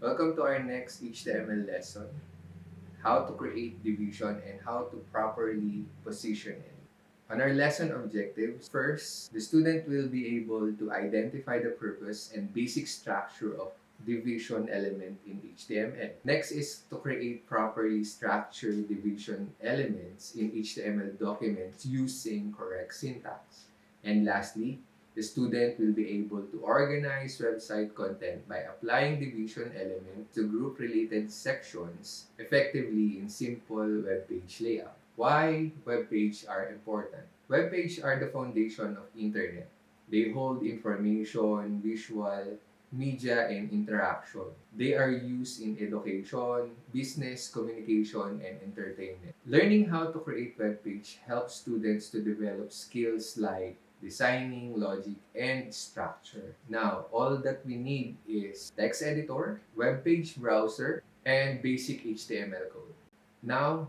Welcome to our next HTML lesson, how to create division and how to properly position it. On our lesson objectives, first, the student will be able to identify the purpose and basic structure of division element in HTML. Next is to create properly structured division elements in HTML documents using correct syntax. And lastly, the student will be able to organize website content by applying division elements to group-related sections effectively in simple web page layout. Why web pages are important? Web pages are the foundation of internet. They hold information, visual, media, and interaction. They are used in education, business, communication, and entertainment. Learning how to create web page helps students to develop skills like designing, logic, and structure. Now, all that we need is text editor, web page browser, and basic HTML code. Now,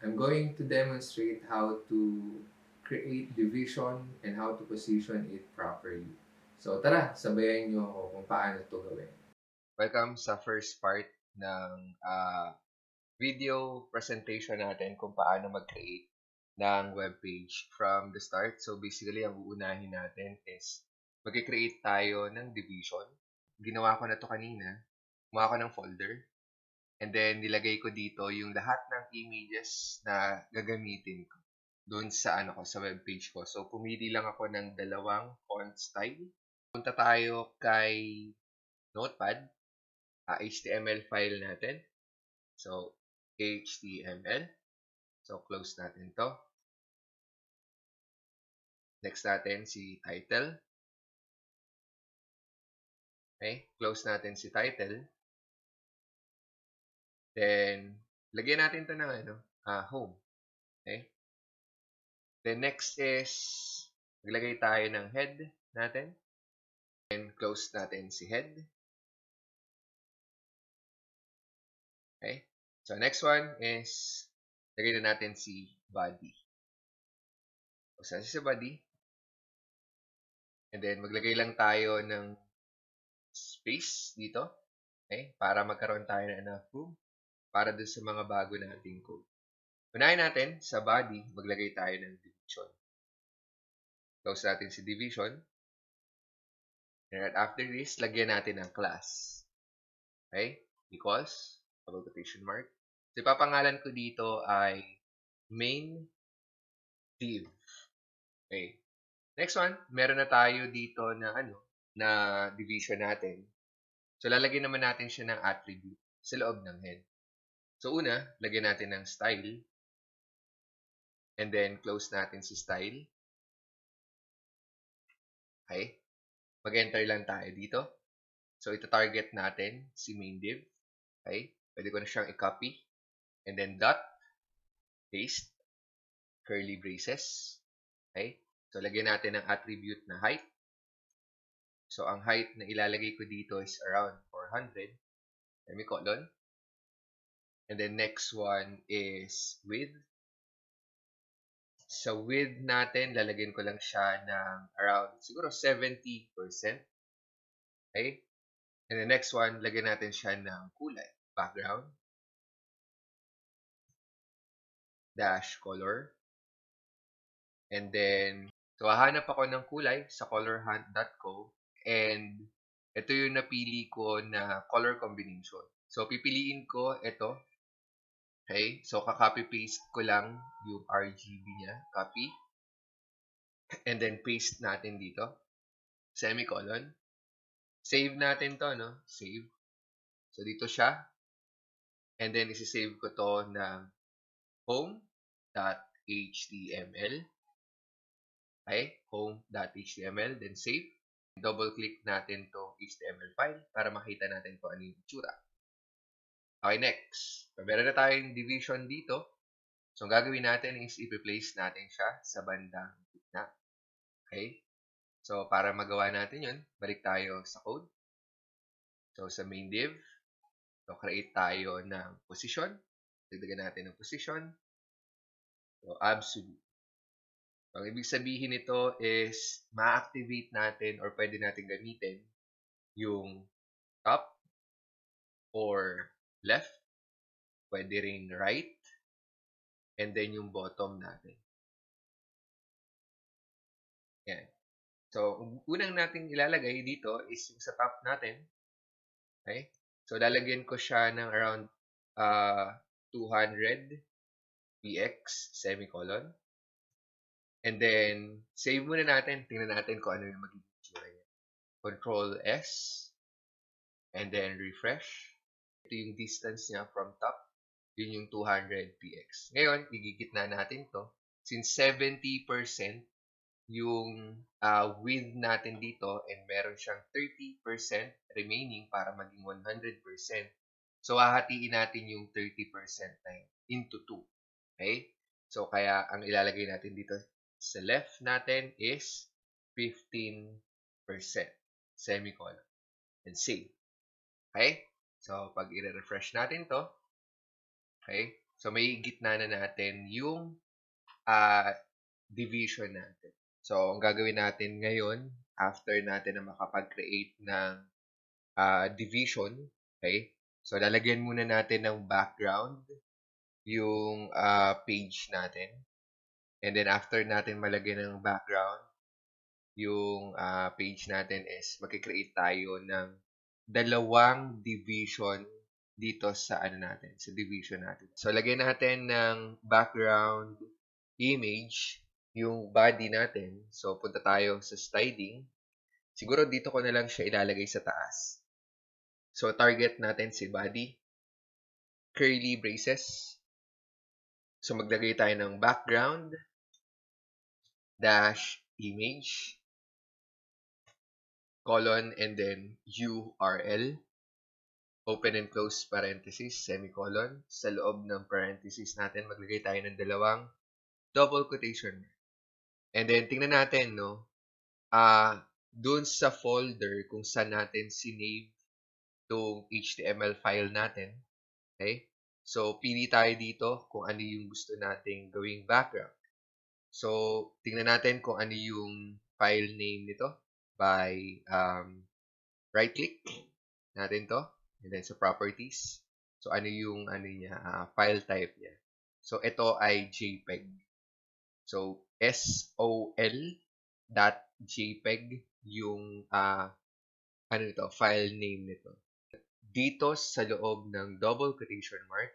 I'm going to demonstrate how to create division and how to position it properly. So tara, sabayan nyo ako kung paano ito gawin. Welcome sa first part ng video presentation natin kung paano mag-create ng web page from the start. So basically, ang uunahin natin is mag-create tayo ng division. Ginawa ko na to kanina. Gumawa ko ng folder. And then, nilagay ko dito yung lahat ng images na gagamitin ko doon sa sa web page ko. So, pumili lang ako ng dalawang font style. Punta tayo kay Notepad, HTML file natin. So, HTML. So, close natin to. Next natin si title. Okay, close natin si title. Then, lagyan natin to ng home. Okay? Then, next is, maglagay tayo ng head natin. Then, close natin si head. Okay? So, next one is, lagay na natin si body. So, saan si body? And then, maglagay lang tayo ng space dito. Okay? Para magkaroon tayo ng enough room para dun sa mga bago nating code. Unahin natin, sa body, maglagay tayo ng division. Close natin si division. And after this, lagyan natin ng class. Okay? Equals, double quotation mark. So, ipapangalan ko dito ay main div. Okay. Next one, meron na tayo dito na na division natin. So, lalagyan naman natin siya ng attribute sa loob ng head. So, una, lagyan natin ng style. And then, close natin si style. Okay. Mag-enter lang tayo dito. So, ito-target natin si main div. Okay. Pwede ko na siyang i-copy. And then, dot, paste, curly braces. Okay. So, lagyan natin ng attribute na height. So, ang height na ilalagay ko dito is around 400. Semicolon. And then, next one is width. Sa width natin, lalagyan ko lang siya ng around, siguro 70%. Okay? And the next one, lagyan natin siya ng kulay. Background. Dash color. And then, so hahanap ako ng kulay sa colorhunt.co. And ito yung napili ko na color combination. So, pipiliin ko ito. Okay? So, ka-copy-paste ko lang yung RGB niya. Copy. And then, paste natin dito. Semicolon. Save natin to, no? Save. So, dito siya. And then, isi-save ko to ng home.html. Okay? Home.html. Then, save. Double-click natin to HTML file para makita natin kung ano yung itsura. Okay, next. So, meron na tayong division dito. So, ang gagawin natin is i-place natin siya sa bandang gitna. Okay? So, para magawa natin yun, balik tayo sa code. So, sa main div, so, create tayo ng position. Dagdagan natin ng position. So, absolute. So, ang ibig sabihin nito is ma-activate natin or pwede natin gamitin yung top, or left, pwede rin right, and then yung bottom natin. Yan. So, unang nating ilalagay dito is yung sa top natin. Okay? So, lalagyan ko siya ng around 200 px semicolon. And then, save muna natin. Tingnan natin kung ano yung magiging itsura niya. Control S. And then, refresh. Ito yung distance niya from top. Yun yung 200 px. Ngayon, igigitna natin to. Since 70% yung width natin dito and meron siyang 30% remaining para maging 100%. So, hahatiin natin yung 30% na yun into 2. Okay? So, kaya ang ilalagay natin dito sa left natin is 15%. Semicolon. And save. Okay? So, pag i-refresh natin to, okay? So, may gitna na natin yung division natin. So, ang gagawin natin ngayon, after natin na makapag-create ng division, okay? So, lalagyan muna natin ng background yung page natin. And then, after natin malagyan ng background, yung page natin is magkikreate tayo ng dalawang division dito sa natin, sa division natin. So, lagyan natin ng background image yung body natin. So, punta tayo sa styling. Siguro dito ko na lang siya ilalagay sa taas. So, target natin si body. Curly braces. So, maglagay tayo ng background dash image colon and then URL open and close parenthesis semicolon. Sa loob ng parenthesis natin, maglagay tayo ng dalawang double quotation. And then, tingnan natin, no? Doon sa folder kung saan natin sinave itong HTML file natin. Okay? So, pili tayo dito kung ano yung gusto nating gawing background. So, tingnan natin kung ano yung file name nito by right-click natin to. And then sa properties. So, ano yung file type niya. So, ito ay JPEG. So, sol.jpeg yung file name nito. Dito sa loob ng double quotation mark,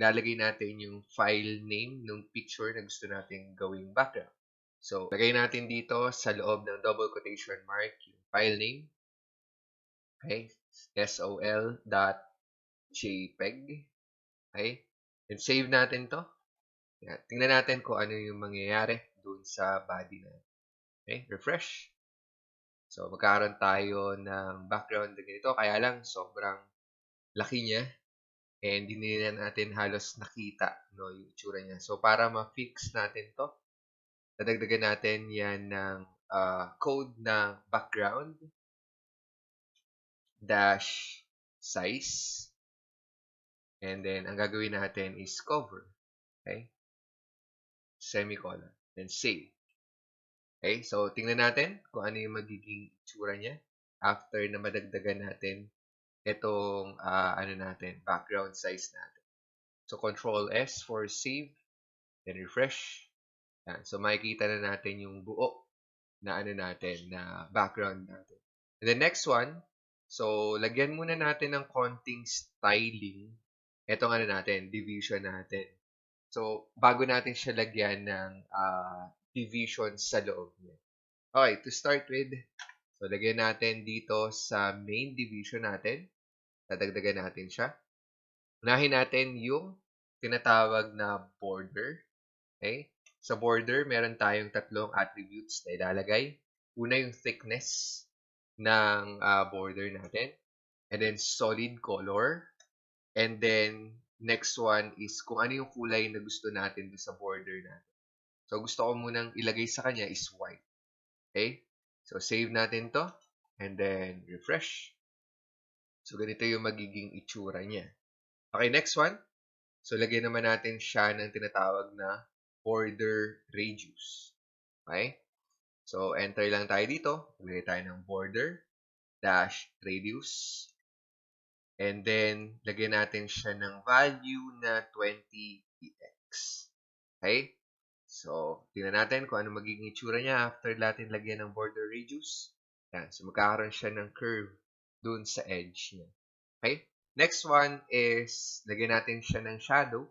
lalagay natin yung file name ng picture na gusto nating gawing background. So, lagay natin dito sa loob ng double quotation mark yung file name. Okay? sol.jpeg. Okay? And save natin to. Yan. Tingnan natin kung ano yung mangyayari dun sa body natin. Okay? Refresh. So, magkakaroon tayo ng background na ganito. Kaya lang, sobrang laki niya. And hindi na natin halos nakita no, yung itsura niya. So, para ma-fix natin to, dadagdagan natin yan ng code na background dash size. And then, ang gagawin natin is cover. Okay? Semicolon. Then, save. Okay? So, tingnan natin kung ano yung magiging itsura niya after na madagdagan natin itong background size natin. So, Control S for save. Then, refresh. Yan. So, makikita na natin yung buo na na background natin. And the next one, so, lagyan muna natin ng konting styling itong division natin. So, bago natin siya lagyan ng division sa loob niya. Okay, to start with, so, lagyan natin dito sa main division natin. Dadagdagan natin siya. Unahin natin yung tinatawag na border. Okay? Sa border, meron tayong tatlong attributes na ilalagay. Una yung thickness ng border natin. And then solid color. And then next one is kung ano yung kulay na gusto natin sa border natin. So gusto ko munang ilagay sa kanya is white. Okay? So save natin to. And then refresh. So ganito yung magiging itsura niya. Okay, next one. So lagyan naman natin siya ng tinatawag na border radius. Okay? So, enter lang tayo dito. Lagay tayo ng border dash radius. And then, lagyan natin siya ng value na 20px. Okay? So, tingnan natin kung ano magiging itsura niya after natin lagyan ng border radius. Yan. So, magkakaroon siya ng curve dun sa edge niya. Okay? Next one is, lagyan natin siya ng shadow.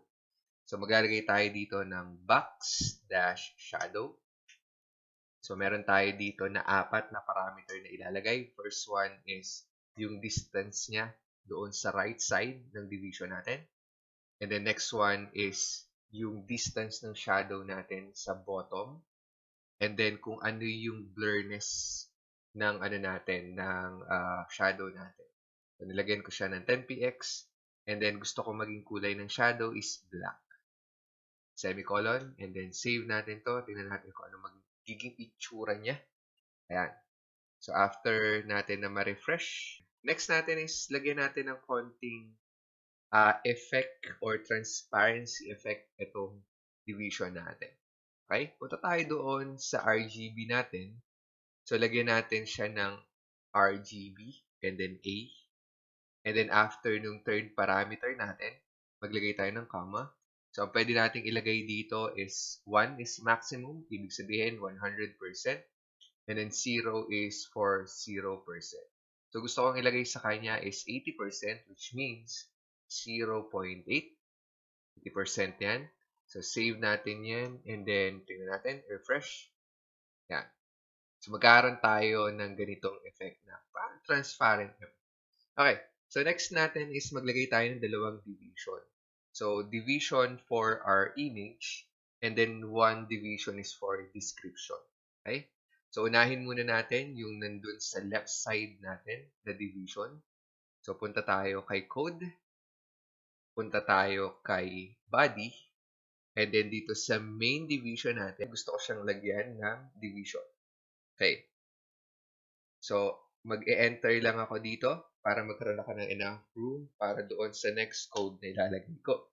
So, maglalagay tayo dito ng box dash shadow. So, meron tayo dito na 4 na parameter na ilalagay. First one is yung distance niya doon sa right side ng division natin. And then next one is yung distance ng shadow natin sa bottom. And then kung ano yung blurriness ng shadow natin. So, nilagyan ko siya ng 10px. And then gusto ko maging kulay ng shadow is black. Semicolon. And then save natin to. Tingnan natin kung ano magiging itsura niya. Ayan. So, after natin na ma-refresh, next natin is lagyan natin ng konting effect or transparency effect itong division natin. Okay? Punta tayo doon sa RGB natin. So, lagyan natin siya ng RGB and then A. And then, after nung third parameter natin, maglagay tayo ng comma. So, ang pwede nating ilagay dito is 1 is maximum, ibig sabihin 100%. And then 0 is for 0%. So, gusto kong ilagay sa kanya is 80%, which means 0.8. 80% yan. So, save natin yan. And then, tingnan natin, refresh. Yan. So, magkaroon tayo ng ganitong effect na parang transparent. Okay. So, next natin is maglagay tayo ng dalawang division. So, division for our image, and then one division is for description. Okay? So, unahin muna natin yung nandun sa left side natin na division. So, punta tayo kay code. Punta tayo kay body. And then, dito sa main division natin, gusto ko siyang lagyan ng division. Okay. So, mag-e-enter lang ako dito para magkaroon ako ng enough room para doon sa next code na ilalagay ko.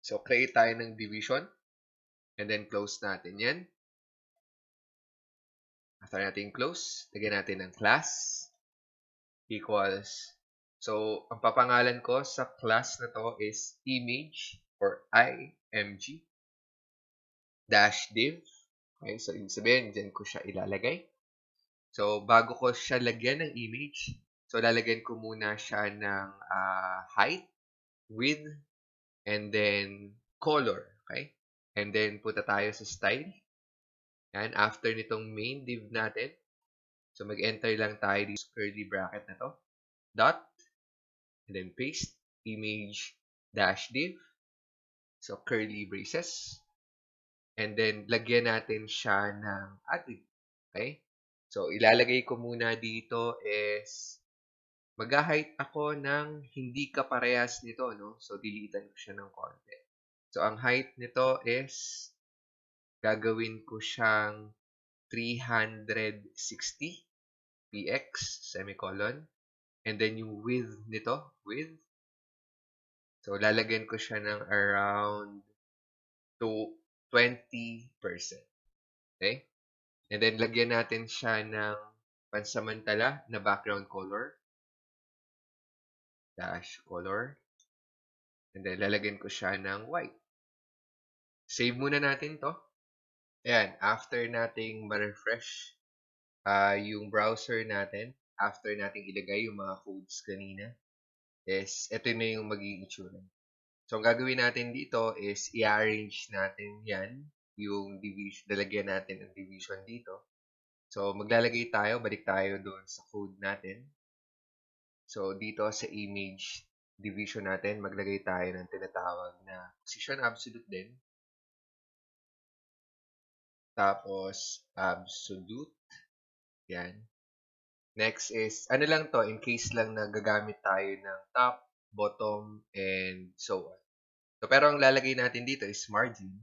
So, create tayo ng division. And then, close natin yan. After natin close, lagyan natin ng class equals. So, ang papangalan ko sa class na to is image or img dash div. Okay, so, ibig sabihin, dyan ko siya ilalagay. So, bago ko siya lagyan ng image, so, lalagyan ko muna siya ng height, width, and then color. Okay? And then, punta tayo sa style. Yan, after nitong main div natin, so mag-enter lang tayo dito sa curly bracket na to. Dot, and then paste, image dash div. So, curly braces. And then, lagyan natin siya ng attribute. Okay? So, ilalagay ko muna dito is mag-height ako ng hindi kaparehas nito, no? So, deletean ko siya ng konti. So, ang height nito is gagawin ko siyang 360 px, semicolon. And then, yung width nito, width. So, lalagyan ko siya ng around to 20%. Okay? And then, lagyan natin siya ng pansamantala na background color. Dash color. And then, lalagyan ko siya ng white. Save muna natin to. Ayan, after nating ma-refresh yung browser natin, after nating ilagay yung mga codes kanina, is ito na yung magiging itsura. So, ang gagawin natin dito is i-arrange natin yan, yung division, lalagyan natin ang division dito. So, maglalagay tayo, balik tayo doon sa code natin. So, dito sa image division natin, maglagay tayo ng tinatawag na position absolute din. Tapos, absolute. Yan. Next is, ano lang to, in case lang na gagamit tayo ng top, bottom, and so on. So, pero ang lalagay natin dito is margin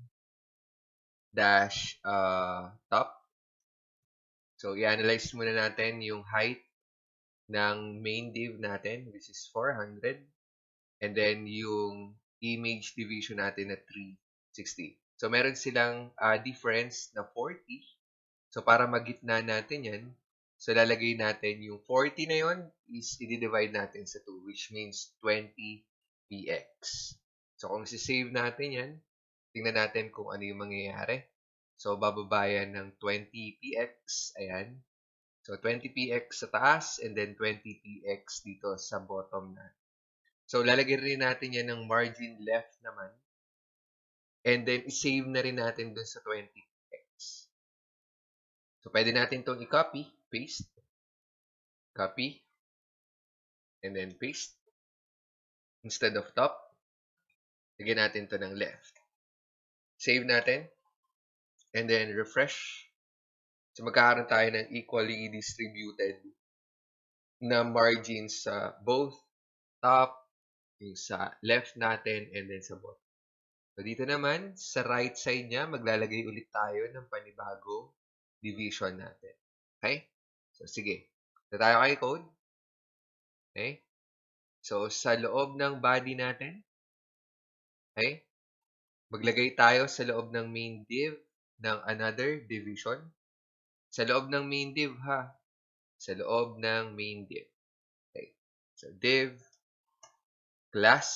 dash top. So, i-analyze muna natin yung height ng main div natin, which is 400. And then, yung image division natin na 360. So, meron silang difference na 40. So, para magitna natin yan, So, lalagay natin yung 40 na yon is i-divide natin sa 2, which means 20 px. So, kung si-save natin yan, tingnan natin kung ano yung mangyayari. So, bababayan ng 20 px. Ayan. So, 20 px sa taas and then 20 px dito sa bottom na. So, lalagyan rin natin yan ng margin left naman. And then, i-save na rin natin dun sa 20x. So, pwede natin itong i-copy, paste, copy, and then paste. Instead of top, lagyan natin ito ng left. Save natin, and then refresh. So, magkakaroon tayo ng equally distributed na margins sa both top, yung sa left natin, and then sa bottom. So, dito naman, sa right side niya, maglalagay ulit tayo ng panibagong division natin. Okay? So, sige. Ito tayo kay code. Okay? So, sa loob ng body natin, okay? Maglagay tayo sa loob ng main div ng another division. Sa loob ng main div, ha? Sa loob ng main div. Okay? So, div, class.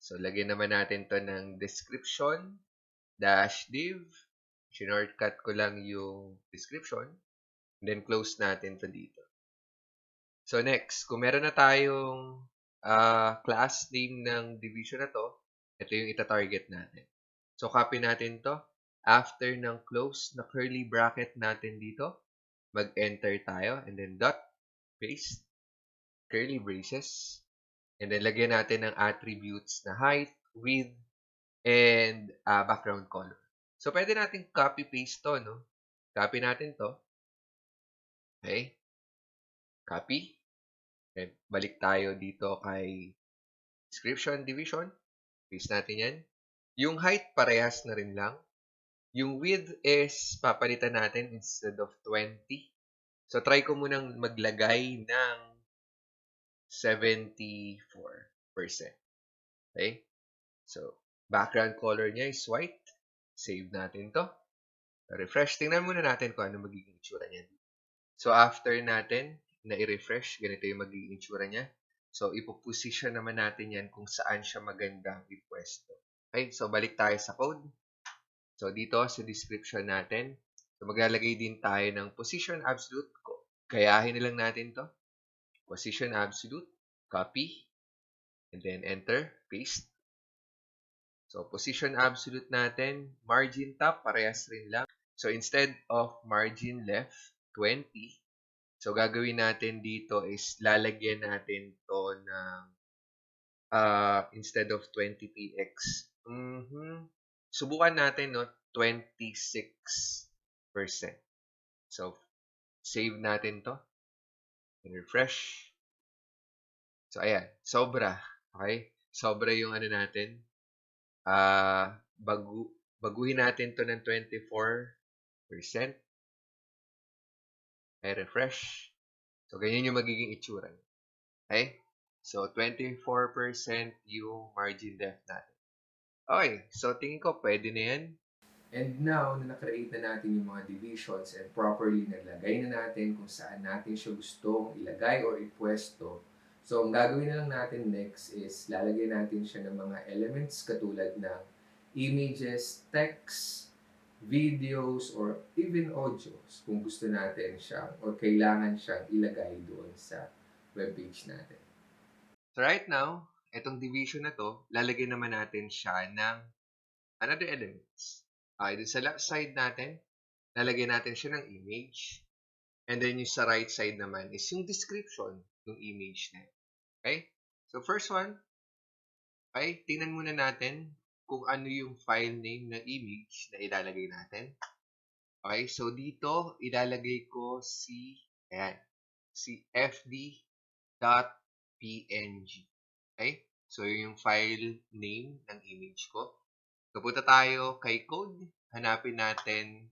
So, lagyan naman natin to ng description, dash div. Shortcut ko lang yung description. And then, close natin to dito. So, next, kung meron na tayong class name ng division na to, ito yung ita-target natin. So, copy natin to. After ng close na curly bracket natin dito, mag-enter tayo, and then dot, paste, curly braces, and then lagyan natin ng attributes na height, width, and background color. So, pwede natin copy-paste to, no? Copy natin to. Okay? Copy. And balik tayo dito kay description division. Paste natin yan. Yung height, parehas na rin lang. Yung width is papalitan natin instead of 20. So, try ko munang maglagay ng 74%. Okay? So, background color niya is white. Save natin to. Refresh. Tingnan muna natin kung ano magiging itsura niya. So, after natin na i-refresh, ganito yung magiging itsura niya. So, ipoposition naman natin yan kung saan siya magandang ipwesto. Okay? So, balik tayo sa code. So, dito sa description natin, so maglalagay din tayo ng position absolute. Gayahin na lang natin to. Position absolute, copy, and then enter, paste. So, position absolute natin, margin top, parehas rin lang. So, instead of margin left, 20, so gagawin natin dito is lalagyan natin to ng instead of 20px. Subukan natin, no, 26%. So, save natin to. And refresh. So, ayan. Sobra. Okay? Sobra yung ano natin. Baguhin natin to ng 24%. Okay, refresh. So, ganyan yung magiging itsura. Okay? So, 24% yung margin depth natin. Okay. So, tingin ko pwede na yan. And now, na na-create na natin yung mga divisions and properly nalagay na natin kung saan natin siya gustong ilagay or ipwesto. So, ang gagawin na lang natin next is lalagay natin siya ng mga elements katulad ng images, text, videos, or even audios kung gusto natin siya or kailangan siyang ilagay doon sa webpage natin. So, right now, itong division na to, lalagay naman natin siya ng another elements. Okay, dun sa left side natin, lalagyan natin siya ng image. And then yung sa right side naman is yung description ng image na yun. Okay? So first one, okay, tingnan muna natin kung ano yung file name ng image na ilalagay natin. Okay, so dito, ilalagay ko si fd.png. Okay? So yung file name ng image ko. Pupunta tayo kay code. Hanapin natin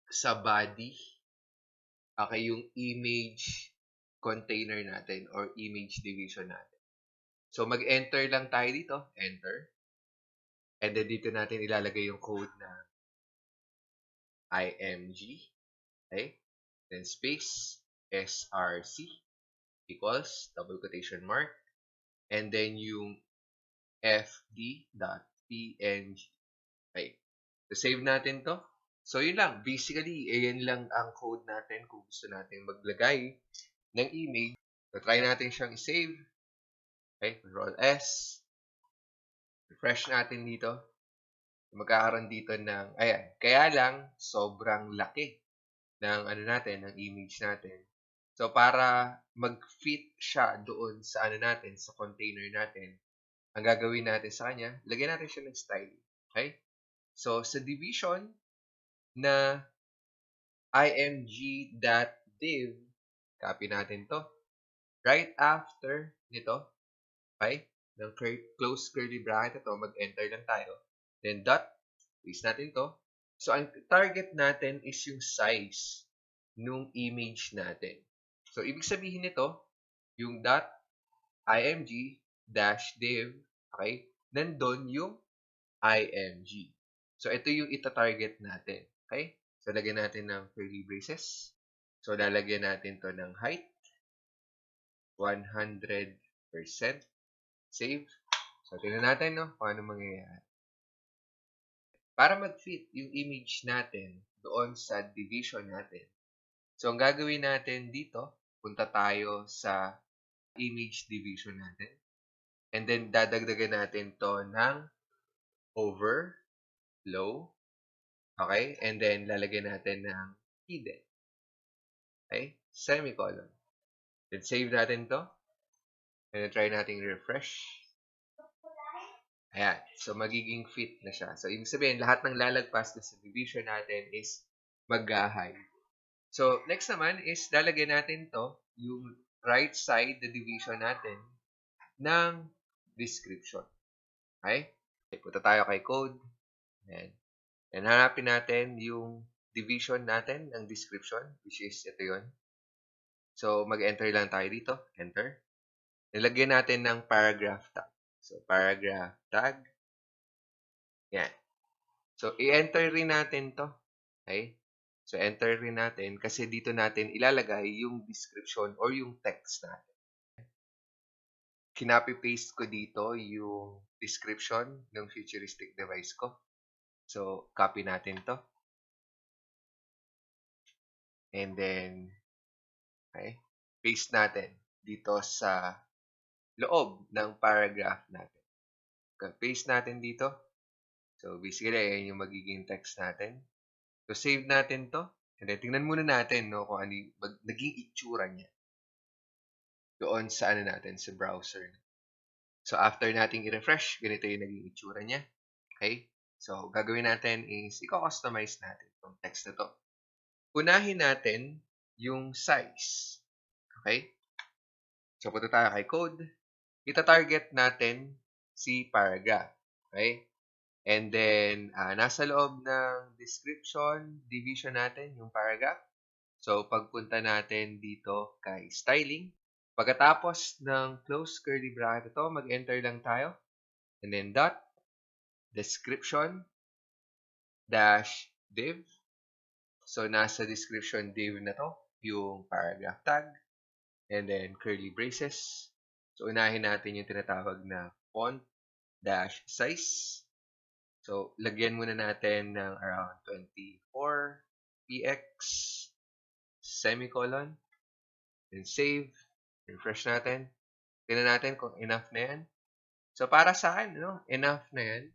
sa body. Okay, yung image container natin or image division natin. So, mag-enter lang tayo dito. Enter. And then dito natin ilalagay yung code na img. Okay? Then space. src equals double quotation mark and then yung fd.png. Okay. So, save natin to. So, yun lang. Basically, ayan lang ang code natin kung gusto natin maglagay ng image. So, try natin siyang i-save. Okay, Control S. Refresh natin dito. Magkakaroon dito ng, ayan. Kaya lang, sobrang laki ng ano natin, ng image natin. So, para mag-fit siya doon sa ano natin, sa container natin, ang gagawin natin sa kanya, lagyan natin siya ng style. Okay? So, sa division na img.div, copy natin to. Right after nito, okay, ng close curly bracket ito, mag-enter lang tayo. Then dot, paste natin to. So, ang target natin is yung size nung image natin. So, ibig sabihin nito, yung dot img-div, okay, nandun yung img. So, ito yung ita-target natin. Okay? So, lagyan natin ng curly braces. So, lalagyan natin to ng height. 100%. Save. So, tingnan natin, no? Paano mangyayari. Para mag-fit yung image natin doon sa division natin. So, ang gagawin natin dito, punta tayo sa image division natin. And then, dadagdagan natin to ng overflow. Okay? And then, lalagyan natin ng hidden. Okay? Semicolon. Then, save natin to. And then, try natin refresh. Ayan. So, magiging fit na siya. So, ibig sabihin, lahat ng lalagpas na sa division natin is mag-hide. So, next naman is lalagyan natin to, yung right side, the division natin, ng description. Okay? Punta tayo kay code. Ayan. And hanapin natin yung division natin ng description, which is ito yun. So, mag-enter lang tayo dito. Enter. Nilagyan natin ng paragraph tag. So, paragraph tag. Yan. So, i-enter rin natin to. Okay? So, enter rin natin kasi dito natin ilalagay yung description or yung text natin. Kinopy-paste ko dito yung description ng futuristic device ko. So, copy natin to. And then, okay, paste natin dito sa loob ng paragraph natin. Okay, paste natin dito. So, basically, ayan yung magiging text natin. So, save natin to. And then, tingnan muna natin, no, kung ano yung naging itsura niya doon sa ano natin, sa browser. So, after nating i-refresh, ganito yung naging itsura niya. Okay? So, gagawin natin is, i-customize natin itong text na to. Unahin natin yung size. Okay? So, punta tayo kay code. Ita-target natin si paragraph. Okay? And then, nasa loob ng description, division natin yung paragraph. So, pagpunta natin dito kay styling, pagkatapos ng close curly bracket ito, mag-enter lang tayo. And then dot, description, dash, div. So, nasa description div na to, yung paragraph tag. And then, curly braces. So, unahin natin yung tinatawag na font, dash, size. So, lagyan muna natin ng around 24 px, semicolon, then save, refresh natin. Tingnan natin kung enough na yan. So, para sa akin, no, enough na yan.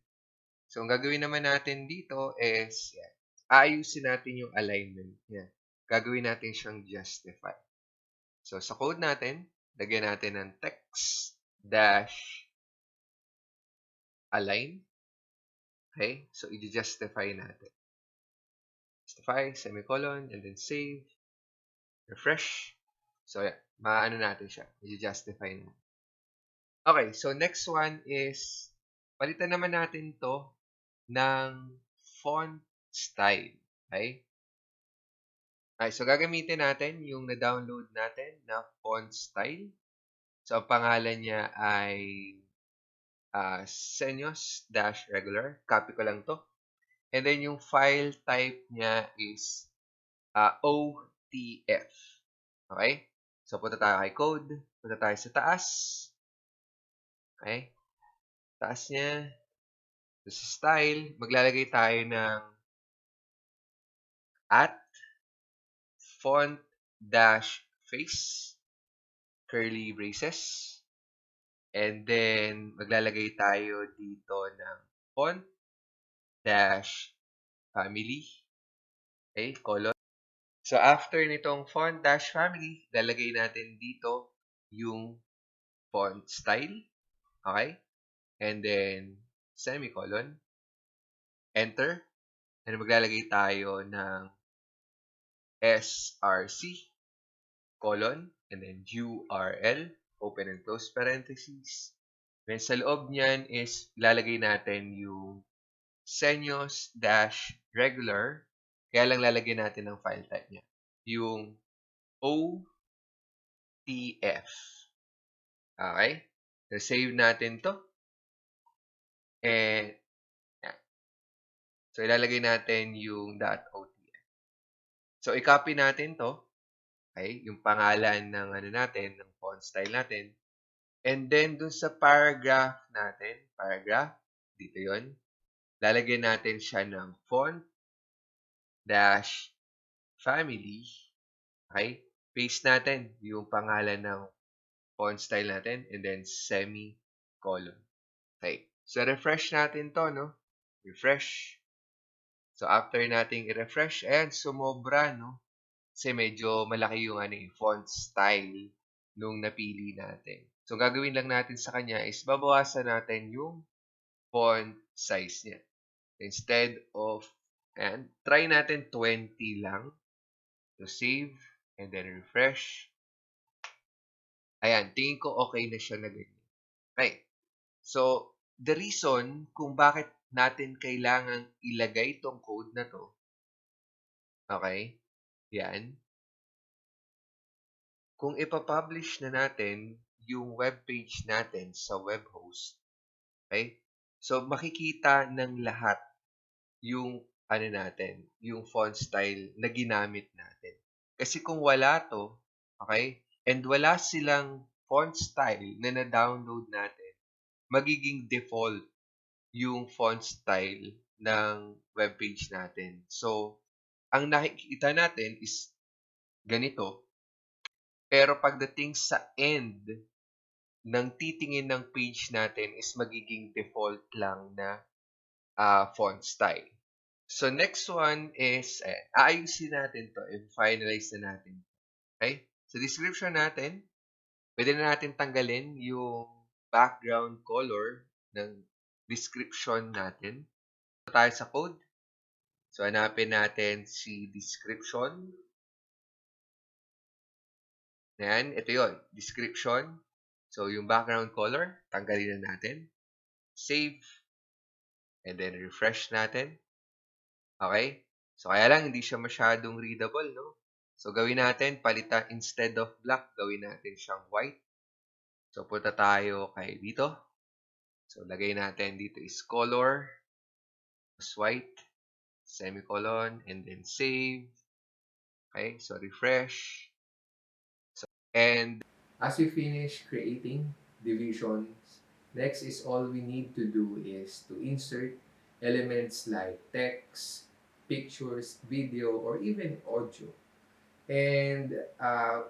So, ang gagawin naman natin dito is, yan, aayusin natin yung alignment niya. Gagawin natin siyang justify. So, sa code natin, lagyan natin ng text dash align. Okay? So, i-justify natin. Justify, semicolon, and then save, refresh. So, yeah, maano natin siya. I-justify natin. Okay, so next one is, palitan naman natin to ng font style. Okay? Okay, so gagamitin natin yung na-download natin na font style. So, ang pangalan niya ay Senyos-regular. Copy ko lang to. And then, yung file type niya is OTF. Okay? So, punta tayo kay code. Punta tayo sa taas. Okay? Taas niya. So, sa style, maglalagay tayo ng at font dash face curly braces. And then, maglalagay tayo dito ng font dash family. Okay, colon. So, after nitong font dash family, lalagay natin dito yung font style. Okay? And then, semicolon. Enter. And maglalagay tayo ng src, colon, and then URL, open and close parentheses. Then sa loob niyan is lalagay natin yung senyos dash regular. Kaya lang lalagyan natin ng file type niya. Yung OTF. Okay? So, save natin to. And, yan. So, ilalagay natin yung .otf. So, i-copy natin to. Okay? Yung pangalan ng ano natin, ng font style natin. And then, dun sa paragraph natin, dito yon, lalagyan natin siya ng font dash family. Okay? Paste natin yung pangalan ng font style natin and then semicolon. Okay. So, refresh natin to, no? Refresh. So, after nating i-refresh, ayan, sumobra, no? Kasi medyo malaki yung font style nung napili natin. So, gagawin lang natin sa kanya is babawasan natin yung font size niya. Instead of, ayan, try natin 20 lang. So, save and then refresh. Ayan, tingin ko okay na siya na ganyan. Okay. So, the reason kung bakit natin kailangang ilagay itong code na to, okay, yan, kung ipapublish na natin yung web page natin sa web host, okay? So, makikita ng lahat yung natin, yung font style na ginamit natin. Kasi kung wala to, okay, and wala silang font style na na-download natin, magiging default yung font style ng web page natin. So, ang nakikita natin is ganito. Pero pagdating sa end ng titingin ng page natin is magiging default lang na font style. So, next one is, aayusin natin to and finalize na natin. Okay? Sa description natin, pwede na natin tanggalin yung background color ng description natin. So, tayo sa code. So, hanapin natin si description. Ayan, ito yon, description. So, yung background color, tanggalin na natin. Save. And then, refresh natin. Okay? So, kaya lang, hindi siya masyadong readable, no? So, gawin natin, palitan, instead of black, gawin natin siyang white. So, punta tayo kay dito. So, lagay natin dito is color, white, semicolon, and then save. Okay? So, refresh. So, and As we finish creating divisions, next is all we need to do is to insert elements like text, pictures, video, or even audio. And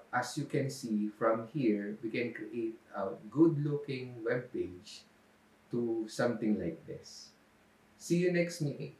as you can see from here, we can create a good looking web page to something like this. See you next meeting.